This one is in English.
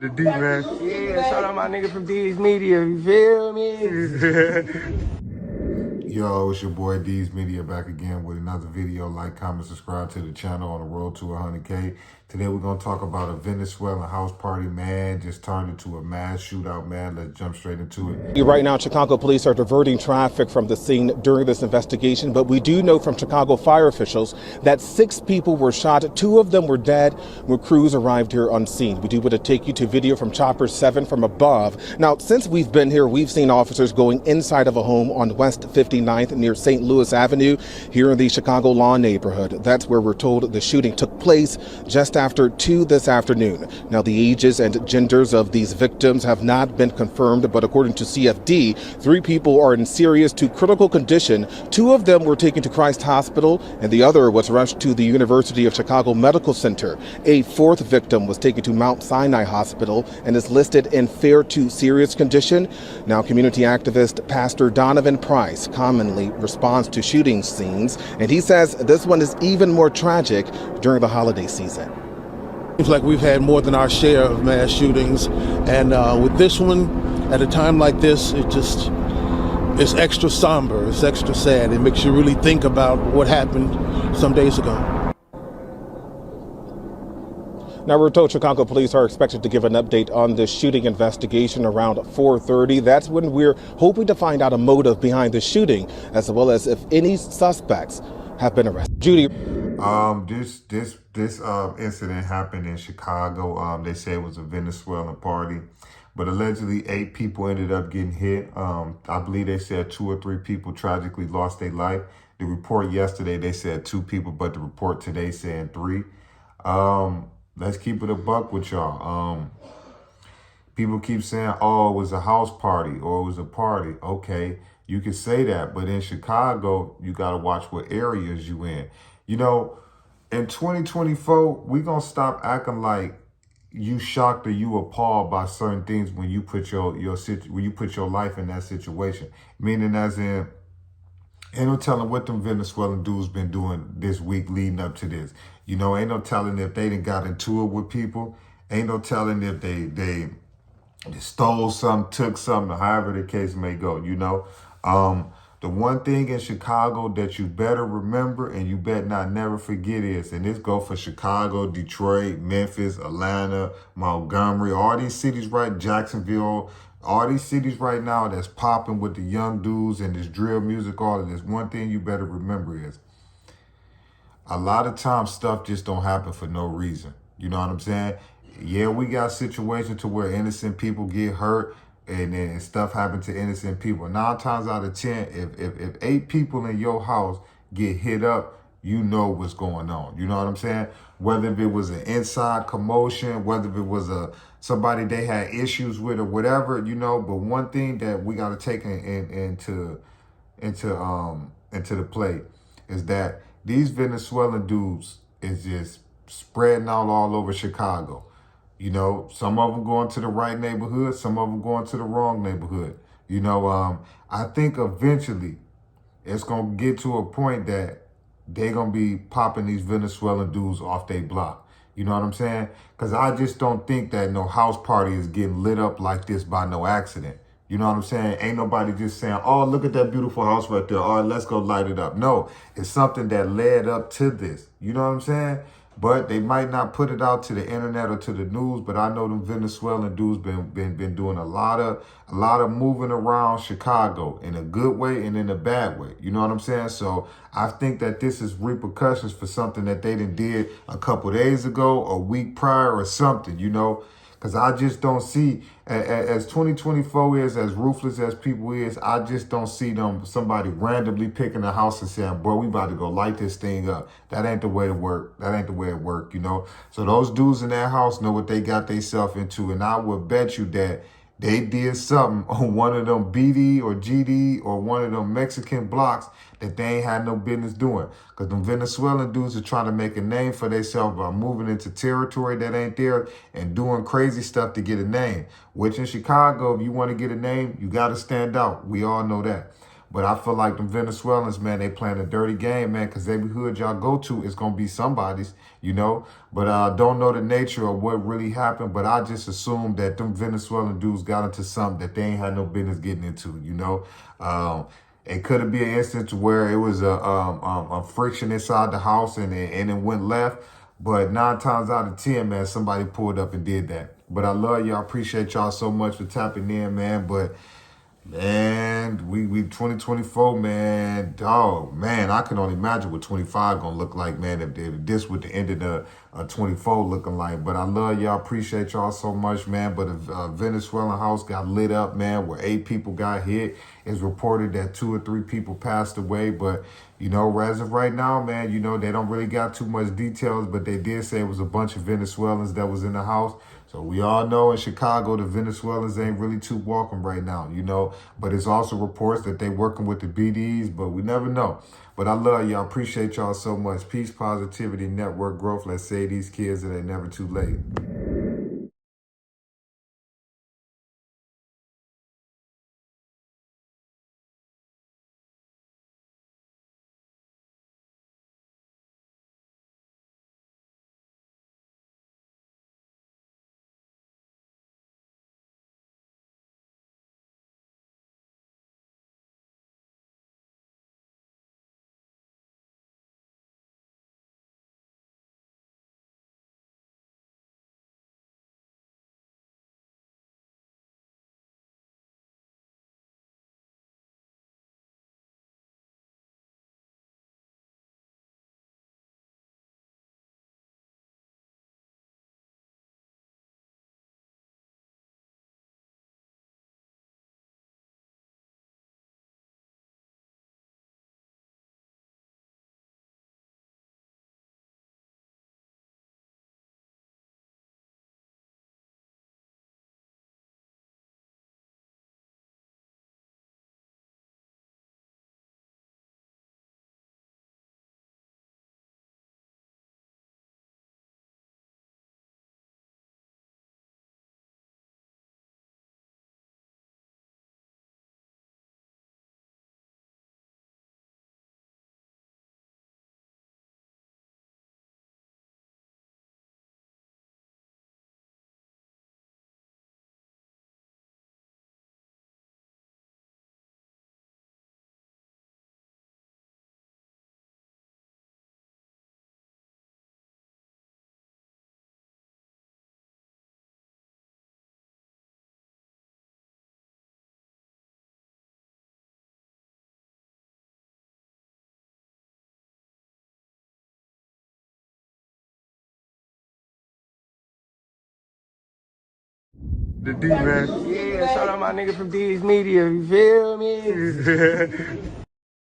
The D, man. Yeah, shout out my nigga from D's Media, you feel me? Yo, it's your boy D's Media back again with another video. Like, comment, subscribe to the channel on the road to 100K. Today we're going to talk about a Venezuelan house party, man. Just turned into a mass shootout, man. Let's jump straight into it. Right now, Chicago police are diverting traffic from the scene during this investigation, but we do know from Chicago fire officials that 6 people were shot. 2 of them were dead when crews arrived here on scene. We do want to take you to video from Chopper 7 from above. Now, since we've been here, we've seen officers going inside of a home on West 59th near St. Louis Avenue here in the Chicago Lawn neighborhood. That's where we're told the shooting took place just after 2 this afternoon. Now, the ages and genders of these victims have not been confirmed, but according to CFD, 3 people are in serious to critical condition. 2 of them were taken to Christ Hospital, and the other was rushed to the University of Chicago Medical Center. A 4th victim was taken to Mount Sinai Hospital and is listed in fair to serious condition. Now, community activist Pastor Donovan Price commonly responds to shooting scenes, and he says this one is even more tragic during the holiday season. Seems like we've had more than our share of mass shootings, and with this one, at a time like this, it's extra somber, it's extra sad. It makes you really think about what happened some days ago. Now, we're told Chicago police are expected to give an update on this shooting investigation around 4:30. That's when we're hoping to find out a motive behind the shooting, as well as if any suspects have been arrested. Judy. This incident happened in Chicago. They say it was a Venezuelan party, but allegedly 8 people ended up getting hit. I believe they said 2 or 3 people tragically lost their life. The report yesterday, they said 2 people, but the report today saying 3. Let's keep it a buck with y'all. People keep saying, oh, it was a house party or it was a party. Okay, you can say that, but in Chicago, you got to watch what areas you in. You know, in 2024, we going to stop acting like you shocked or you appalled by certain things when you put when you put your life in that situation. Meaning as in, ain't no telling what them Venezuelan dudes been doing this week leading up to this. You know, ain't no telling if they done got into it with people. Ain't no telling if they stole something, took something, however the case may go, you know. The one thing in Chicago that you better remember and you better not never forget is, and this go for Chicago, Detroit, Memphis, Atlanta, Montgomery, all these cities, right, Jacksonville, all these cities right now that's popping with the young dudes and this drill music, all of this. One thing you better remember is a lot of times stuff just don't happen for no reason. You know what I'm saying? Yeah, we got situations to where innocent people get hurt and stuff happen to innocent people. 9 times out of 10, if 8 people in your house get hit up, you know what's going on. You know what I'm saying? Whether if it was an inside commotion, whether if it was somebody they had issues with or whatever, you know. But one thing that we got to take into the play is that these Venezuelan dudes is just spreading out all over Chicago. You know, some of them going to the right neighborhood, some of them going to the wrong neighborhood. You know, I think eventually it's going to get to a point that they're going to be popping these Venezuelan dudes off their block. You know what I'm saying? Because I just don't think that no house party is getting lit up like this by no accident. You know what I'm saying? Ain't nobody just saying, oh, look at that beautiful house right there. All right, let's go light it up. No, it's something that led up to this. You know what I'm saying? But they might not put it out to the internet or to the news. But I know them Venezuelan dudes been doing a lot of moving around Chicago in a good way and in a bad way. You know what I'm saying? So I think that this is repercussions for something that they did a couple days ago, a week prior or something, you know. Because I just don't see, as 2024 is, as ruthless as people is, I just don't see somebody randomly picking a house and saying, boy, we about to go light this thing up. That ain't the way to work. That ain't the way it work, you know. So those dudes in that house know what they got themselves into. And I would bet you that they did something on one of them BD or GD or one of them Mexican blocks that they ain't had no business doing. Because them Venezuelan dudes are trying to make a name for themselves by moving into territory that ain't there and doing crazy stuff to get a name. Which in Chicago, if you want to get a name, you got to stand out. We all know that. But I feel like them Venezuelans, man, they playing a dirty game, man, because every hood y'all go to is going to be somebody's, you know. But I don't know the nature of what really happened, but I just assumed that them Venezuelan dudes got into something that they ain't had no business getting into, you know. It could be an instance where it was a friction inside the house and it went left. But 9 times out of 10, man, somebody pulled up and did that. But I love y'all. Appreciate y'all so much for tapping in, man. But man, we 2024, man. Dog, man, I can only imagine what 25 gonna look like, man. If this would the end of the 24 looking like. But I love y'all. Appreciate y'all so much, man. But a Venezuelan house got lit up, man, where 8 people got hit. It's reported that 2 or 3 people passed away. But you know, as of right now, man, you know, they don't really got too much details, but they did say it was a bunch of Venezuelans that was in the house. So we all know in Chicago, the Venezuelans ain't really too welcome right now, you know. But it's also reports that they working with the BDs, but we never know. But I love y'all. Appreciate y'all so much. Peace, positivity, network growth. Let's save these kids and they're never too late. The D, man. Yeah, shout out my nigga from D's Media, you feel me?